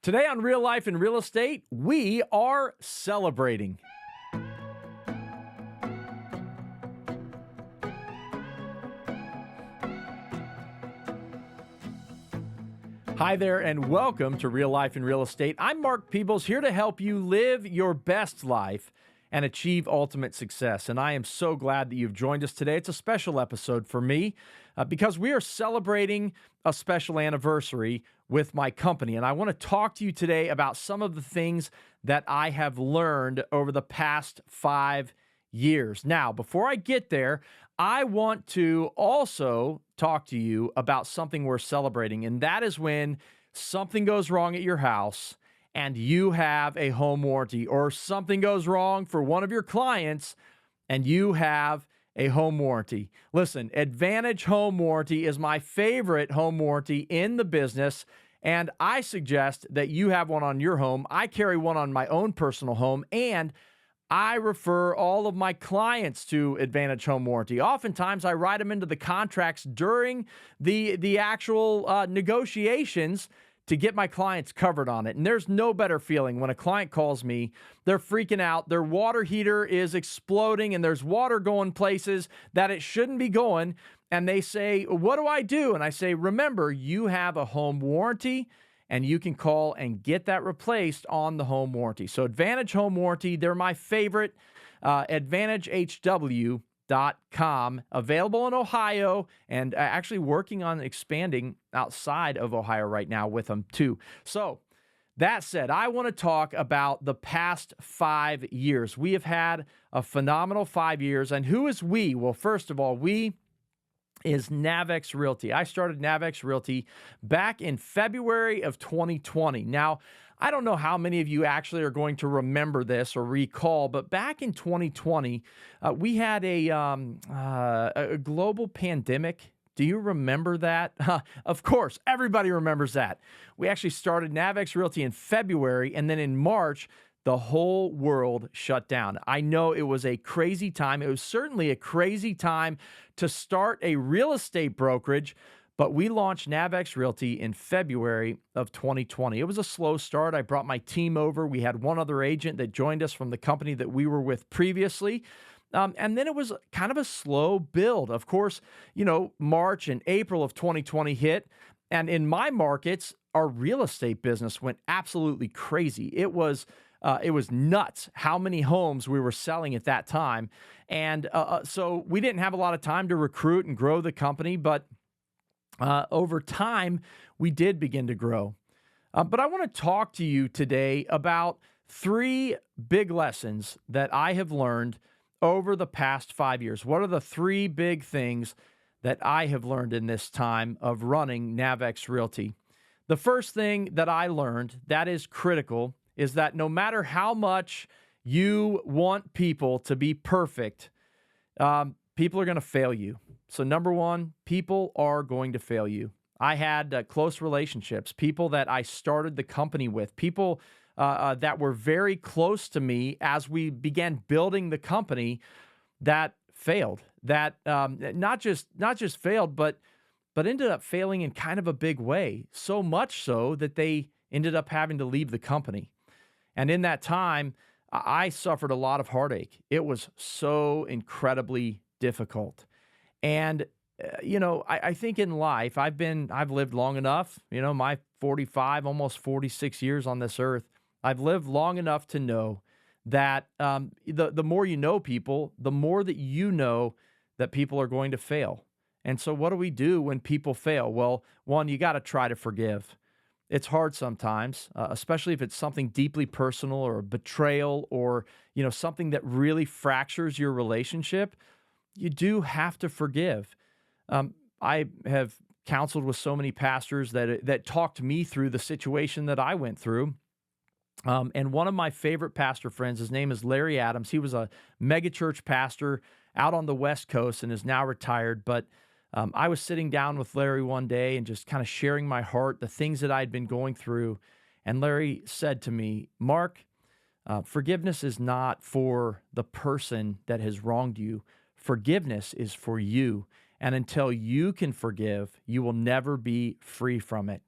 Today on Real Life in Real Estate, we are celebrating. Hi there, and welcome to Real Life in Real Estate. I'm Mark Peebles, here to help you live your best life and achieve ultimate success. And I am so glad that you've joined us today. It's a special episode for me because we are celebrating a special anniversary with my company. And I want to talk to you today about some of the things that I have learned over the past 5 years. Now, before I get there, I want to also talk to you about something we're celebrating, and that is when something goes wrong at your house and you have a home warranty, or something goes wrong for one of your clients and you have a home warranty. Listen, Advantage Home Warranty is my favorite home warranty in the business, and I suggest that you have one on your home. I carry one on my own personal home, and I refer all of my clients to Advantage Home Warranty. Oftentimes, I write them into the contracts during the actual negotiations to get my clients covered on it. And there's no better feeling when a client calls me, they're freaking out, their water heater is exploding, and there's water going places that it shouldn't be going. And they say, what do I do? And I say, remember, you have a home warranty, and you can call and get that replaced on the home warranty. So Advantage Home Warranty, they're my favorite. AdvantageHW.com, available in Ohio, and actually working on expanding outside of Ohio right now with them too. So that said, I want to talk about the past 5 years. We have had a phenomenal 5 years. And who is we? Well, first of all, we is NavX Realty. I started NavX Realty back in February of 2020. Now, I don't know how many of you actually are going to remember this or recall, but back in 2020, we had a global pandemic. Do you remember that? Of course, everybody remembers that. We actually started NavX Realty in February, and then in March, the whole world shut down. I know it was a crazy time. It was certainly a crazy time to start a real estate brokerage, but we launched NavX Realty in February of 2020. It was a slow start. I brought my team over. We had one other agent that joined us from the company that we were with previously. And then it was kind of a slow build. Of course, March and April of 2020 hit. And in my markets, our real estate business went absolutely crazy. It was nuts how many homes we were selling at that time. And so we didn't have a lot of time to recruit and grow the company, but over time, we did begin to grow. But I want to talk to you today about 3 big lessons that I have learned over the past 5 years. What are the 3 big things that I have learned in this time of running NavX Realty? The first thing that I learned that is critical is that no matter how much you want people to be perfect, people are going to fail you. So number one, people are going to fail you. I had close relationships, people that I started the company with, people that were very close to me as we began building the company that failed, that not just failed, but ended up failing in kind of a big way, so much so that they ended up having to leave the company. And in that time, I suffered a lot of heartache. It was so incredibly difficult. And, I think in life, I've lived long enough, my 45, almost 46 years on this earth, I've lived long enough to know that the more you know people, the more that you know that people are going to fail. And so what do we do when people fail? Well, one, you got to try to forgive. It's hard sometimes, especially if it's something deeply personal or a betrayal or, something that really fractures your relationship. You do have to forgive. I have counseled with so many pastors that talked me through the situation that I went through. And one of my favorite pastor friends, his name is Larry Adams. He was a megachurch pastor out on the West Coast and is now retired. But I was sitting down with Larry one day and just kind of sharing my heart, the things that I'd been going through. And Larry said to me, Mark, forgiveness is not for the person that has wronged you. Forgiveness is for you. And until you can forgive, you will never be free from it.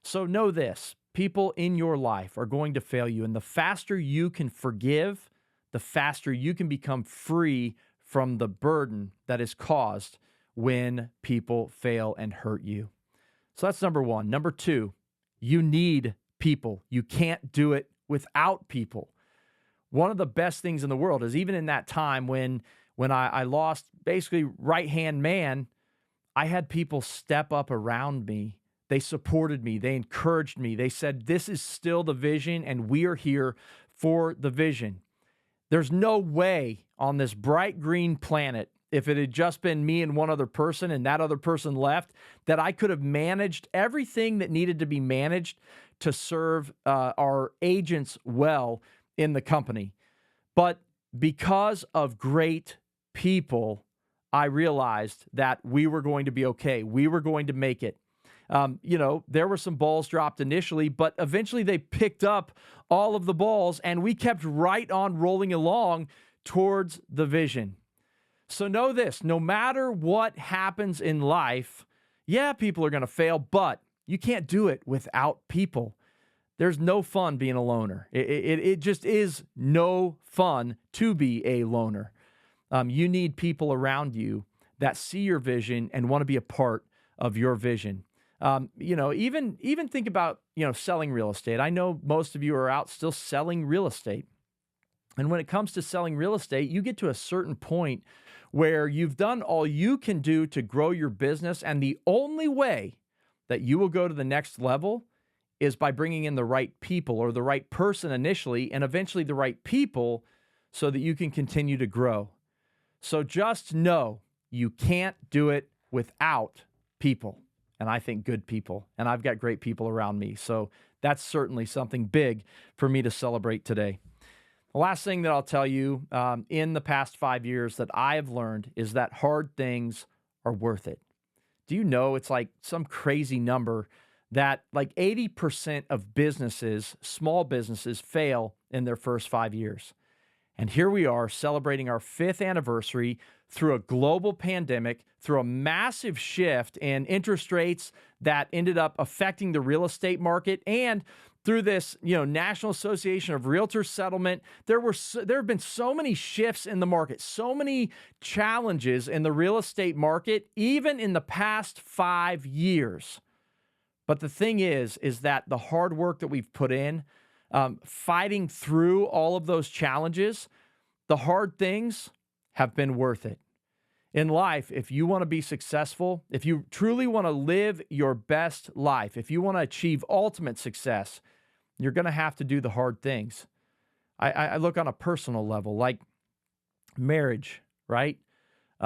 So know this, people in your life are going to fail you. And the faster you can forgive, the faster you can become free from the burden that is caused when people fail and hurt you. So that's number one. Number two, you need people. You can't do it without people. One of the best things in the world is even in that time when I lost basically right-hand man, I had people step up around me. They supported me. They encouraged me. They said, this is still the vision, and we are here for the vision. There's no way on this bright green planet, if it had just been me and one other person and that other person left, that I could have managed everything that needed to be managed to serve our agents well in the company. But because of great people, I realized that we were going to be okay. We were going to make it. There were some balls dropped initially, but eventually they picked up all of the balls and we kept right on rolling along towards the vision. So know this, no matter what happens in life, yeah, people are going to fail, but you can't do it without people. There's no fun being a loner. It just is no fun to be a loner. You need people around you that see your vision and want to be a part of your vision. Even think about, selling real estate. I know most of you are out still selling real estate. And when it comes to selling real estate, you get to a certain point where you've done all you can do to grow your business. And the only way that you will go to the next level is by bringing in the right people or the right person initially, and eventually the right people so that you can continue to grow. So just know you can't do it without people. And I think good people. And I've got great people around me. So that's certainly something big for me to celebrate today. The last thing that I'll tell you in the past 5 years that I have learned is that hard things are worth it. Do you know it's like some crazy number that like 80% of businesses, small businesses, fail in their first 5 years? And here we are celebrating our 5th anniversary through a global pandemic, through a massive shift in interest rates that ended up affecting the real estate market, and through this, National Association of Realtors settlement. There have been so many shifts in the market, so many challenges in the real estate market, even in the past 5 years. But the thing is that the hard work that we've put in, fighting through all of those challenges, the hard things have been worth it. In life, if you want to be successful, if you truly want to live your best life, if you want to achieve ultimate success, you're going to have to do the hard things. I look on a personal level, like marriage, right?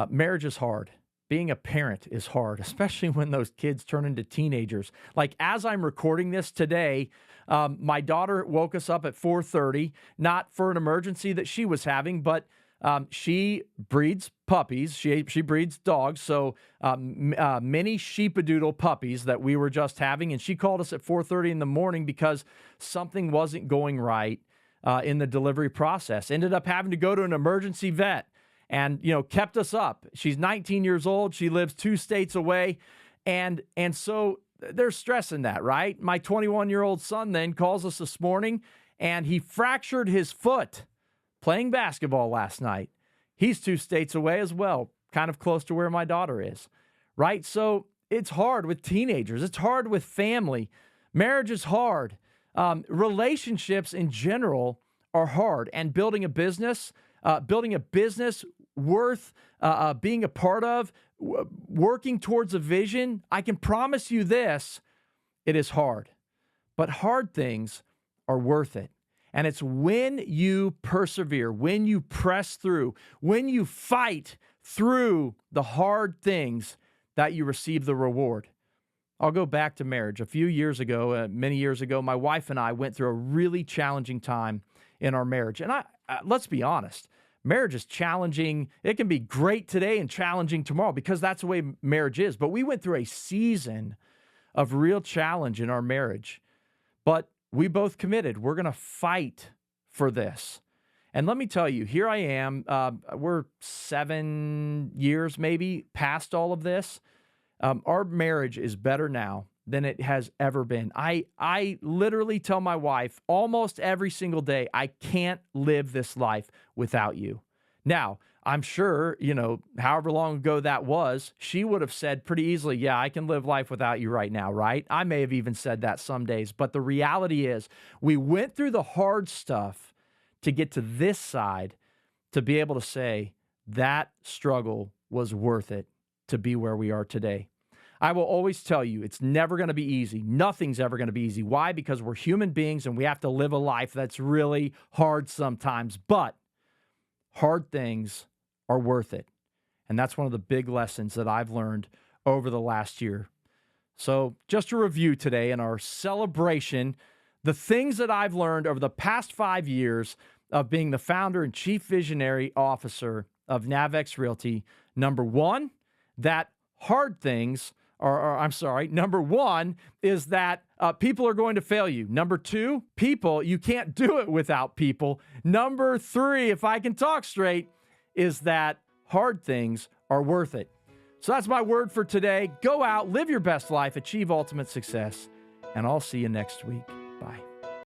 Marriage is hard. Being a parent is hard, especially when those kids turn into teenagers. Like as I'm recording this today, my daughter woke us up at 4:30, not for an emergency that she was having, but she breeds puppies. She breeds dogs. So mini sheepadoodle puppies that we were just having. And she called us at 4:30 in the morning because something wasn't going right in the delivery process. Ended up having to go to an emergency vet and, kept us up. She's 19 years old. She lives 2 states away. And so there's stress in that, right? My 21-year-old son then calls us this morning and he fractured his foot playing basketball last night. He's 2 states away as well, kind of close to where my daughter is, right? So it's hard with teenagers. It's hard with family. Marriage is hard. Relationships in general are hard. And building a business worth being a part of, working towards a vision, I can promise you this, it is hard. But hard things are worth it. And it's when you persevere, when you press through, when you fight through the hard things that you receive the reward. I'll go back to marriage. A few years ago, many years ago, my wife and I went through a really challenging time in our marriage. And let's be honest, marriage is challenging. It can be great today and challenging tomorrow because that's the way marriage is. But we went through a season of real challenge in our marriage. But we both committed. We're going to fight for this. And let me tell you, here I am. We're 7 years maybe past all of this. Our marriage is better now than it has ever been. I literally tell my wife almost every single day, I can't live this life without you. Now, I'm sure, however long ago that was, she would have said pretty easily, yeah, I can live life without you right now, right? I may have even said that some days. But the reality is, we went through the hard stuff to get to this side to be able to say that struggle was worth it to be where we are today. I will always tell you, it's never going to be easy. Nothing's ever going to be easy. Why? Because we're human beings and we have to live a life that's really hard sometimes. But hard things are worth it. And that's one of the big lessons that I've learned over the last year. So just a review today in our celebration, the things that I've learned over the past 5 years of being the founder and chief visionary officer of NavX Realty. Number one, that hard things number one is that people are going to fail you. Number two, you can't do it without people. Number three, if I can talk straight, is that hard things are worth it. So that's my word for today. Go out, live your best life, achieve ultimate success, and I'll see you next week. Bye.